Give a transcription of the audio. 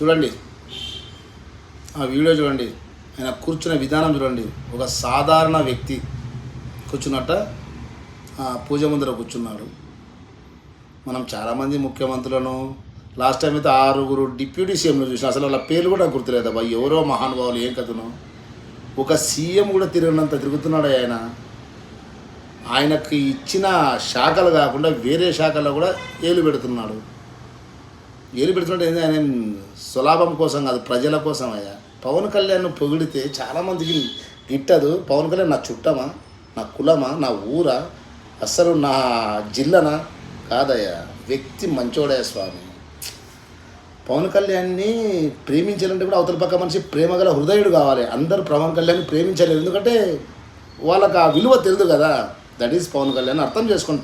చూడండి, ఆ వీడియో చూడండి, ఆయన కూర్చున్న విధానం చూడండి. ఒక సాధారణ వ్యక్తి కూర్చున్నట్ట పూజ ముందర కూర్చున్నాడు. మనం చాలామంది ముఖ్యమంత్రులను లాస్ట్ టైం అయితే 6 డిప్యూటీ సీఎంలు చూసిన, అసలు వాళ్ళ పేర్లు కూడా గుర్తులేదు అబ్బా, ఎవరో మహానుభావులు, ఏం కథను. ఒక సీఎం కూడా తిరిగినంత తిరుగుతున్నాడు ఆయన. ఆయనకి ఇచ్చిన శాఖలు కాకుండా వేరే శాఖల్లో కూడా ఏలు పెడుతున్నాడు. ఏలు పెడుతుంటే ఏంది, ఆయన సులాభం కోసం కాదు, ప్రజల కోసం అయ్యా. పవన్ కళ్యాణ్ పొగిడితే చాలామందికి గిట్టదు. పవన్ కళ్యాణ్ నా చుట్టమా, నా కులమా, నా ఊరా, అస్సలు నా జిల్లనా కాదయ్యా, వ్యక్తి మంచోడయ్యా స్వామి. పవన్ కళ్యాణ్ని ప్రేమించాలంటే కూడా అవతల పక్క మనిషి ప్రేమగల హృదయుడు కావాలి. అందరూ పవన్ కళ్యాణ్ని ప్రేమించలేరు, ఎందుకంటే వాళ్ళకి ఆ విలువ తెలియదు కదా. దట్ ఈస్ పవన్ కళ్యాణ్ అర్థం చేసుకుంటారు.